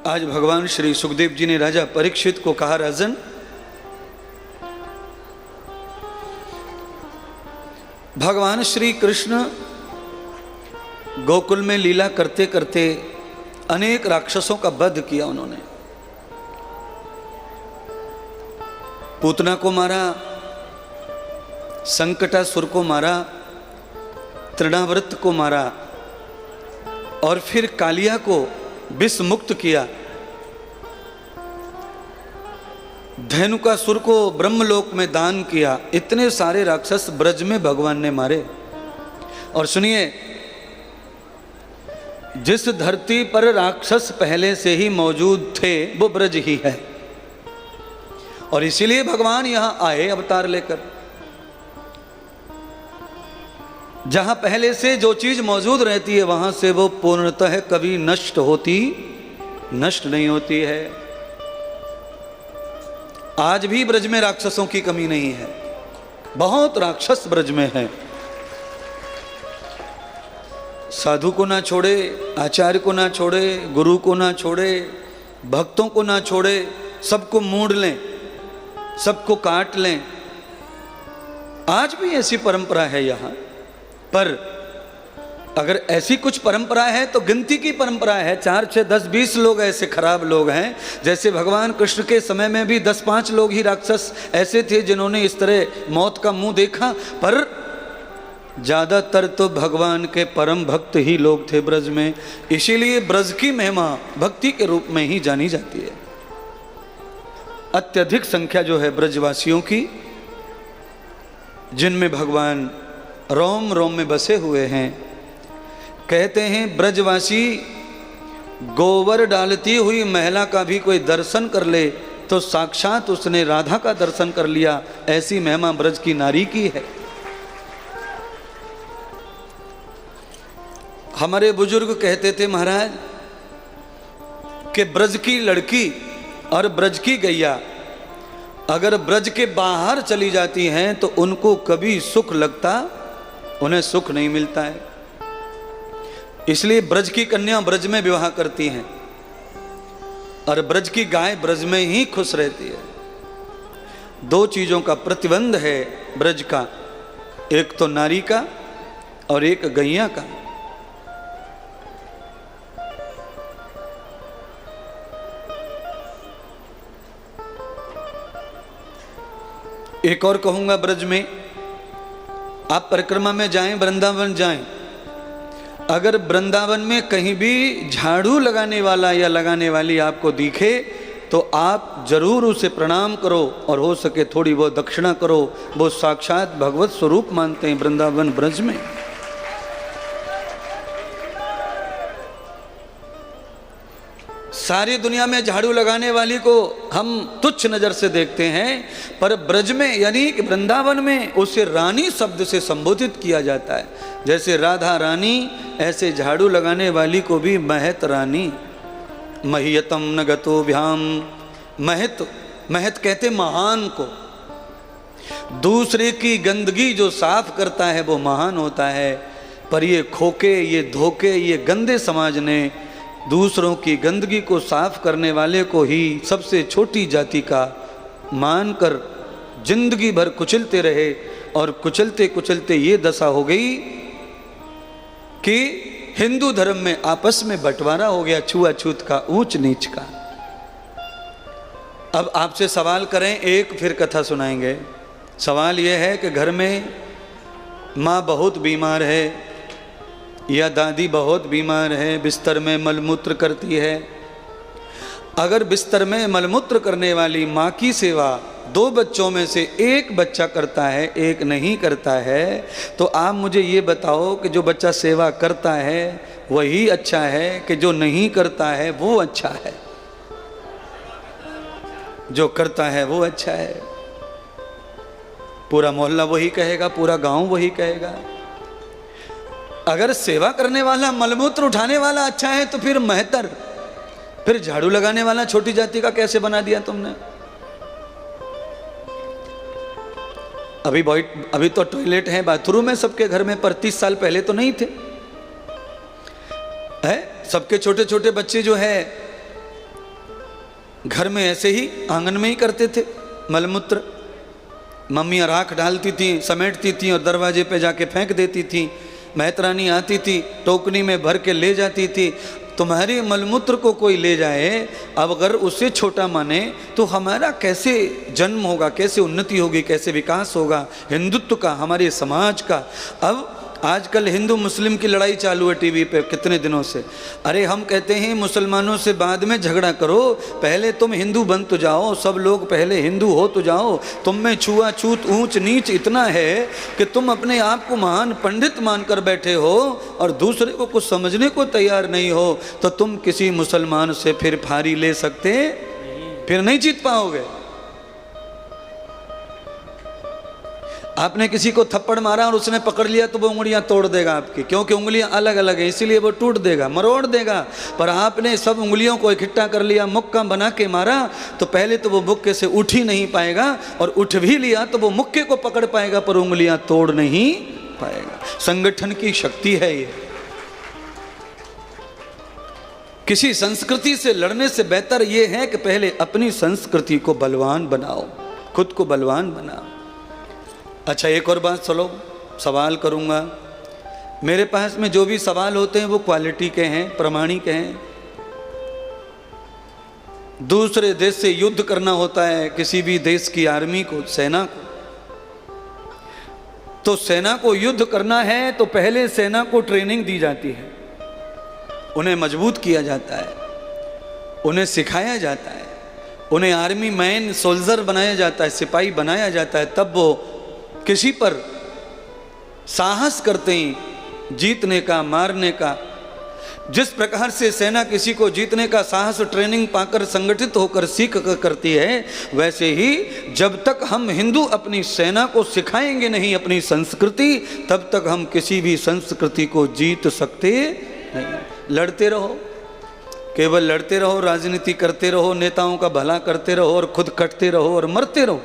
आज भगवान श्री सुखदेव जी ने राजा परीक्षित को कहा, राजन, भगवान श्री कृष्ण गोकुल में लीला करते करते अनेक राक्षसों का वध किया। उन्होंने पूतना को मारा, संकटासुर को मारा, तृणाव्रत को मारा और फिर कालिया को विष मुक्त किया। धेनुकासुर को ब्रह्मलोक में दान किया। इतने सारे राक्षस ब्रज में भगवान ने मारे। और सुनिए, जिस धरती पर राक्षस पहले से ही मौजूद थे वो ब्रज ही है, और इसीलिए भगवान यहां आए अवतार लेकर। जहां पहले से जो चीज मौजूद रहती है वहां से वो पूर्णतः कभी नष्ट नहीं होती है। आज भी ब्रज में राक्षसों की कमी नहीं है, बहुत राक्षस ब्रज में है। साधु को ना छोड़े, आचार्य को ना छोड़े, गुरु को ना छोड़े, भक्तों को ना छोड़े, सबको मूंढ लें, सबको काट लें। आज भी ऐसी परंपरा है यहाँ पर। अगर ऐसी कुछ परंपरा है तो गिनती की परंपरा है। 4, 6, 10, 20 लोग ऐसे खराब लोग हैं। जैसे भगवान कृष्ण के समय में भी 10-5 लोग ही राक्षस ऐसे थे जिन्होंने इस तरह मौत का मुंह देखा, पर ज्यादातर तो भगवान के परम भक्त ही लोग थे ब्रज में। इसीलिए ब्रज की महिमा भक्ति के रूप में ही जानी जाती है। अत्यधिक संख्या जो है ब्रजवासियों की, जिनमें भगवान रोम रोम में बसे हुए हैं। कहते हैं ब्रजवासी गोबर डालती हुई महिला का भी कोई दर्शन कर ले तो साक्षात उसने राधा का दर्शन कर लिया। ऐसी महिमा ब्रज की नारी की है। हमारे बुजुर्ग कहते थे महाराज कि ब्रज की लड़की और ब्रज की गैया अगर ब्रज के बाहर चली जाती हैं तो उनको कभी सुख लगता, उन्हें सुख नहीं मिलता है। इसलिए ब्रज की कन्या ब्रज में विवाह करती हैं और ब्रज की गाय ब्रज में ही खुश रहती है। 2 चीजों का प्रतिबंध है ब्रज का, एक तो नारी का और एक गैया का। एक और कहूंगा, ब्रज में आप परिक्रमा में जाएं, वृंदावन जाएं, अगर वृंदावन में कहीं भी झाड़ू लगाने वाला या लगाने वाली आपको दिखे तो आप जरूर उसे प्रणाम करो और हो सके थोड़ी बहुत दक्षिणा करो। वो साक्षात भगवत स्वरूप मानते हैं वृंदावन ब्रज में। सारी दुनिया में झाड़ू लगाने वाली को हम तुच्छ नजर से देखते हैं, पर ब्रज में यानी कि वृंदावन में उसे रानी शब्द से संबोधित किया जाता है। जैसे राधा रानी, ऐसे झाड़ू लगाने वाली को भी महत रानी। महियतम नगतो भ्याम, महत, महत कहते महान को। दूसरे की गंदगी जो साफ करता है वो महान होता है, पर ये खोके, ये धोखे, ये गंदे समाज ने दूसरों की गंदगी को साफ करने वाले को ही सबसे छोटी जाति का मानकर जिंदगी भर कुचलते रहे। और कुचलते कुचलते ये दशा हो गई कि हिंदू धर्म में आपस में बंटवारा हो गया, छुआछूत का, ऊंच नीच का। अब आपसे सवाल करें, एक फिर कथा सुनाएंगे। सवाल यह है कि घर में माँ बहुत बीमार है या दादी बहुत बीमार है, बिस्तर में मलमूत्र करती है। अगर बिस्तर में मलमूत्र करने वाली माँ की सेवा 2 बच्चों में से एक बच्चा करता है, एक नहीं करता है, तो आप मुझे ये बताओ कि जो बच्चा सेवा करता है वही अच्छा है कि जो नहीं करता है वो अच्छा है? जो करता है वो अच्छा है। पूरा मोहल्ला वही कहेगा, पूरा गांव वही कहेगा। अगर सेवा करने वाला, मलमूत्र उठाने वाला अच्छा है तो फिर महतर, फिर झाड़ू लगाने वाला छोटी जाति का कैसे बना दिया तुमने? अभी तो टॉयलेट है, बाथरूम है सबके घर में, पर 30 साल पहले तो नहीं थे। है सबके छोटे छोटे बच्चे जो है घर में ऐसे ही आंगन में ही करते थे मलमूत्र। मम्मियाँ राख डालती थी, समेटती थी और दरवाजे पे जाके फेंक देती थी। महतरानी आती थी, टोकनी में भर के ले जाती थी। तुम्हारे मलमूत्र को कोई ले जाए, अब अगर उससे छोटा माने तो हमारा कैसे जन्म होगा, कैसे उन्नति होगी, कैसे विकास होगा हिंदुत्व का, हमारे समाज का। अब आजकल हिंदू मुस्लिम की लड़ाई चालू है टीवी पे कितने दिनों से। अरे हम कहते हैं मुसलमानों से बाद में झगड़ा करो, पहले तुम हिंदू बन तो जाओ, सब लोग पहले हिंदू हो तो जाओ। तुम में छुआछूत ऊंच नीच इतना है कि तुम अपने आप को महान पंडित मानकर बैठे हो और दूसरे को कुछ समझने को तैयार नहीं हो, तो तुम किसी मुसलमान से फिर फारी ले सकते फिर नहीं जीत पाओगे। आपने किसी को थप्पड़ मारा और उसने पकड़ लिया तो वो उंगलियां तोड़ देगा आपकी, क्योंकि उंगलियां अलग अलग हैं, इसीलिए वो टूट देगा, मरोड़ देगा। पर आपने सब उंगलियों को इकट्ठा कर लिया, मुक्का बना के मारा, तो पहले तो वो मुक्के से उठ ही नहीं पाएगा, और उठ भी लिया तो वो मुक्के को पकड़ पाएगा पर उंगलियां तोड़ नहीं पाएगा। संगठन की शक्ति है ये। किसी संस्कृति से लड़ने से बेहतर ये है कि पहले अपनी संस्कृति को बलवान बनाओ, खुद को बलवान बनाओ। अच्छा, एक और बात सुनो, सवाल करूँगा। मेरे पास में जो भी सवाल होते हैं वो क्वालिटी के हैं, प्रमाणिक हैं। दूसरे देश से युद्ध करना होता है किसी भी देश की आर्मी को, सेना को, तो सेना को युद्ध करना है तो पहले सेना को ट्रेनिंग दी जाती है, उन्हें मजबूत किया जाता है, उन्हें सिखाया जाता है, उन्हें आर्मी मैन सोल्जर बनाया जाता है, सिपाही बनाया जाता है, तब वो किसी पर साहस करते हैं जीतने का, मारने का। जिस प्रकार से सेना किसी को जीतने का साहस ट्रेनिंग पाकर संगठित होकर सीख कर करती है, वैसे ही जब तक हम हिंदू अपनी सेना को सिखाएंगे नहीं अपनी संस्कृति, तब तक हम किसी भी संस्कृति को जीत सकते नहीं। लड़ते रहो, केवल लड़ते रहो, राजनीति करते रहो, नेताओं का भला करते रहो और खुद कटते रहो और मरते रहो।